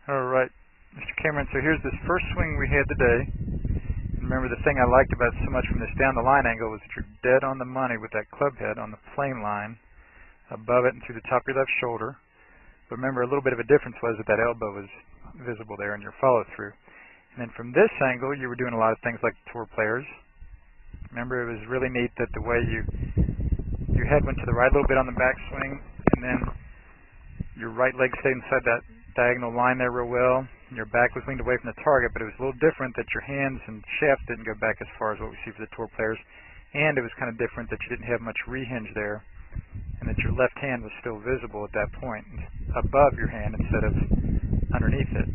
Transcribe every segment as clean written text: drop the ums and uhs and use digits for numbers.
Alright, Mr. Cameron, so here's this first swing we had today. Remember, the thing I liked about it so much from this down the line angle was that you're dead on the money with that club head on the plane line above it and through the top of your left shoulder. But remember, a little bit of a difference was that that elbow was visible there in your follow-through. And then from this angle, you were doing a lot of things like tour players. Remember, it was really neat that the way your head went to the right a little bit on the backswing, and then your right leg stayed inside that diagonal line there real well. Your back was leaned away from the target, but it was a little different that your hands and shaft didn't go back as far as what we see for the tour players. And it was kind of different that you didn't have much rehinge there, and that your left hand was still visible at that point, above your hand instead of underneath it.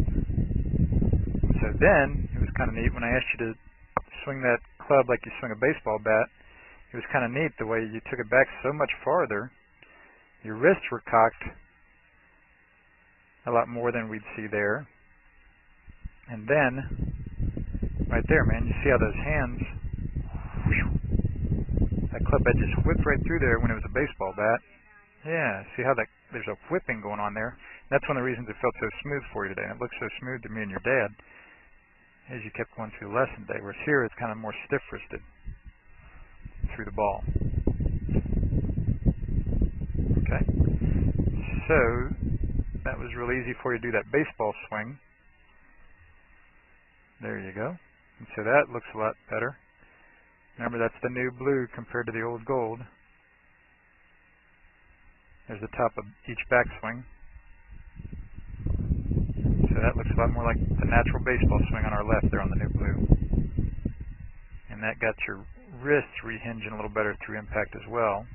So then, it was kind of neat when I asked you to swing that club like you swing a baseball bat. It was kind of neat the way you took it back so much farther. Your wrists were cocked a lot more than we'd see there. And then, right there, man, you see how those hands, whew, that club head just whipped right through there when it was a baseball bat. Yeah, see how there's a whipping going on there. That's one of the reasons it felt so smooth for you today. And it looked so smooth to me and your dad as you kept going through the lesson today. Whereas here it's kind of more stiff-wristed through the ball. Okay, so that was real easy for you to do that baseball swing. There you go. And so that looks a lot better. Remember, that's the new blue compared to the old gold. There's the top of each backswing. So that looks a lot more like the natural baseball swing on our left there on the new blue. And that got your wrists rehinging a little better through impact as well.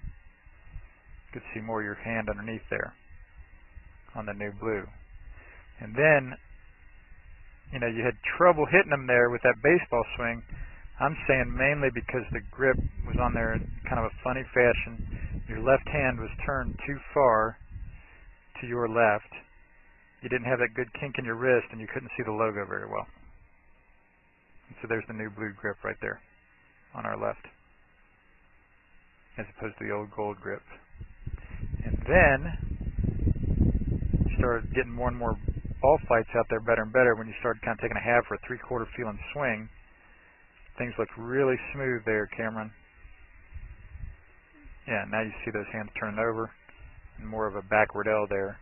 You could see more of your hand underneath there on the new blue. And then, you know, you had trouble hitting them there with that baseball swing. I'm saying mainly because the grip was on there in kind of a funny fashion. Your left hand was turned too far to your left. You didn't have that good kink in your wrist, and you couldn't see the logo very well. And so there's the new blue grip right there on our left, as opposed to the old gold grip. And then you started getting more and more ball flights out there better and better when you started kind of taking a half or a three-quarter feeling swing. Things look really smooth there, Cameron. Yeah, now you see those hands turning over and more of a backward L there.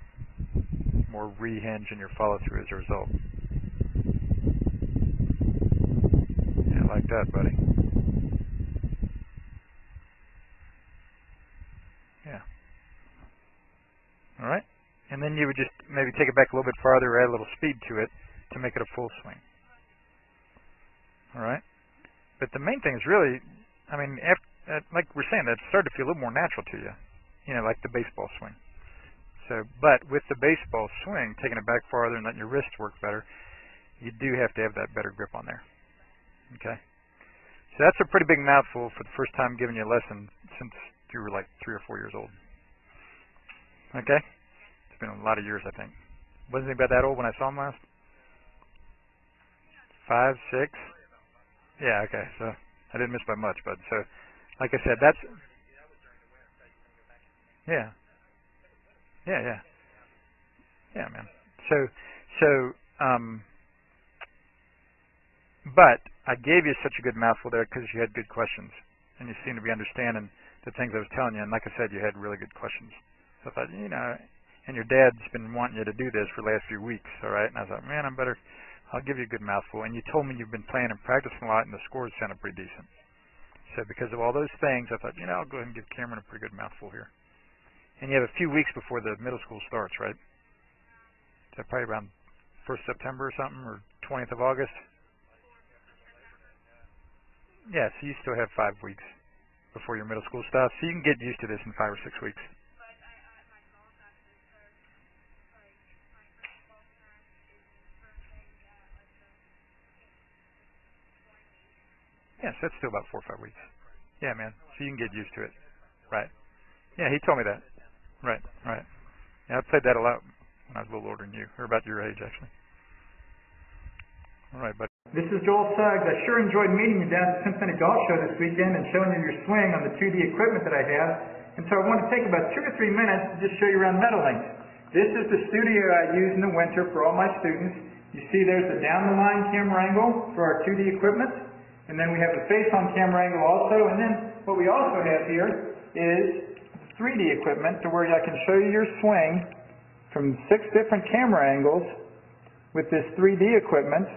More rehinge in your follow-through as a result. Yeah, like that, buddy. Yeah. All right. And then you would just maybe take it back a little bit farther or add a little speed to it to make it a full swing. All right? But the main thing is really, I mean, like we're saying, that started to feel a little more natural to you. You know, like the baseball swing. So, but with the baseball swing, taking it back farther and letting your wrists work better, you do have to have that better grip on there. Okay? So that's a pretty big mouthful for the first time giving you a lesson since you were like 3 or 4 years old. Okay? It's been a lot of years, I think. Wasn't he about that old when I saw him last? 5, 6? Yeah, okay. So I didn't miss by much, bud. So, like I said, that's... Yeah. Yeah, man. But I gave you such a good mouthful there because you had good questions, and you seem to be understanding the things I was telling you. And like I said, you had really good questions. So I thought, you know, and your dad's been wanting you to do this for the last few weeks, all right? And I thought, man, I'll give you a good mouthful. And you told me you've been playing and practicing a lot, and the scores sounded pretty decent. So because of all those things, I thought, you know, I'll go ahead and give Cameron a pretty good mouthful here. And you have a few weeks before the middle school starts, right? So probably around 1st September or something, or 20th of August? Yeah, so you still have 5 weeks before your middle school stuff, so you can get used to this in 5 or 6 weeks. Yes, that's still about 4 or 5 weeks. Yeah, man, so you can get used to it. Right. Yeah, he told me that. Right. Yeah, I played that a lot when I was a little older than you, or about your age, actually. All right, buddy. This is Joel Suggs. I sure enjoyed meeting you down at the Cincinnati Golf Show this weekend and showing you your swing on the 2D equipment that I have. And so I want to take about 2 to 3 minutes to just show you around Meadowlinks. This is the studio I use in the winter for all my students. You see there's the down-the-line camera angle for our 2D equipment, and then we have the face-on camera angle also, and then what we also have here is 3D equipment to where I can show you your swing from 6 different camera angles with this 3D equipment,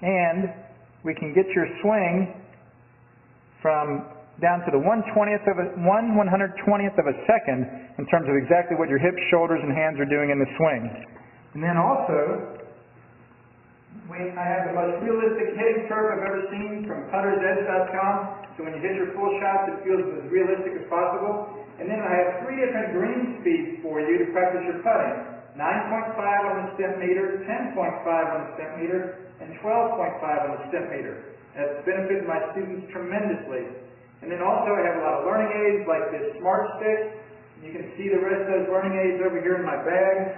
and we can get your swing from down to the 1/120th of a second in terms of exactly what your hips, shoulders, and hands are doing in the swing. And then also, I have the most realistic hitting curve I've ever seen from puttersedge.com. So when you hit your full shots, it feels as realistic as possible. And then I have 3 different green speeds for you to practice your putting. 9.5 on the step meter, 10.5 on the step meter, and 12.5 on the step meter. That's benefited my students tremendously. And then also I have a lot of learning aids like this Smart Stick. You can see the rest of those learning aids over here in my bag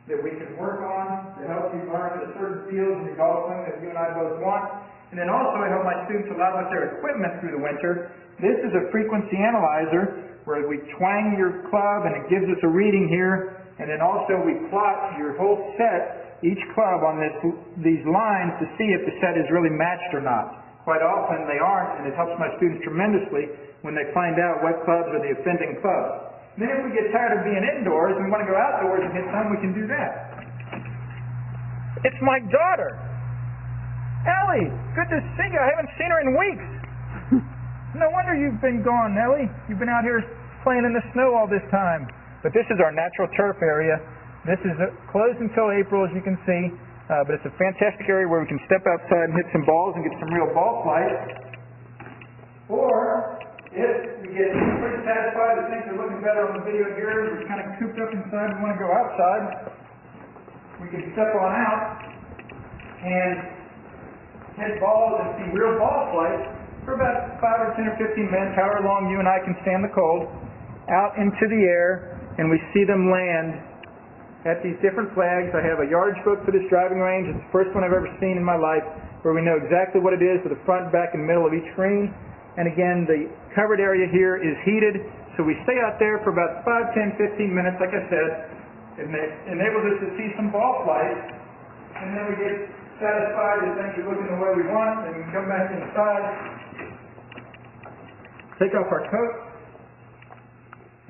that we can work on to help you learn the certain fields in your golf swing that you and I both want. And then also I help my students a lot with their equipment through the winter. This is a frequency analyzer where we twang your club and it gives us a reading here. And then also we plot your whole set, each club on these lines to see if the set is really matched or not. Quite often they aren't, and it helps my students tremendously when they find out what clubs are the offending clubs. And then if we get tired of being indoors and we want to go outdoors and hit some, we can do that. It's my daughter. Ellie, good to see you. I haven't seen her in weeks. No wonder you've been gone, Ellie. You've been out here playing in the snow all this time. But this is our natural turf area. This is closed until April, as you can see. But it's a fantastic area where we can step outside and hit some balls and get some real ball flight. Or, if we get pretty satisfied that things are looking better on the video here, we're kind of cooped up inside and want to go outside, we can step on out and hit balls and see real ball flight for about 5 or 10 or 15 minutes, however long you and I can stand the cold, out into the air, and we see them land at these different flags. I have a yardage book for this driving range. It's the first one I've ever seen in my life where we know exactly what it is with the front, back, and middle of each green. And again, the covered area here is heated, so we stay out there for about 5, 10, 15 minutes, like I said. It enables us to see some ball flight, and then we get satisfied that things are looking the way we want, and we can come back inside, take off our coats,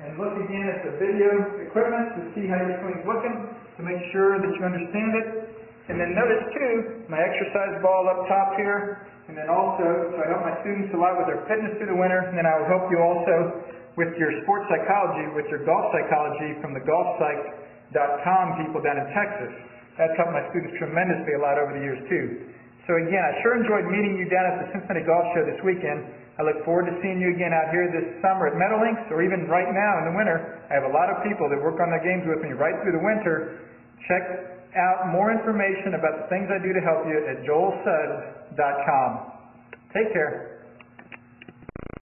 and look again at the video equipment to see how your swing's looking, to make sure that you understand it. And then notice too, my exercise ball up top here, and then also, so I help my students a lot with their fitness through the winter, and then I will help you also with your sports psychology, with your golf psychology from the golfpsych.com people down in Texas. That's helped my students tremendously a lot over the years too. So again, I sure enjoyed meeting you down at the Cincinnati Golf Show this weekend. I look forward to seeing you again out here this summer at Meadowlinks, or even right now in the winter. I have a lot of people that work on their games with me right through the winter. Check out more information about the things I do to help you at joelsuggs.com. Take care.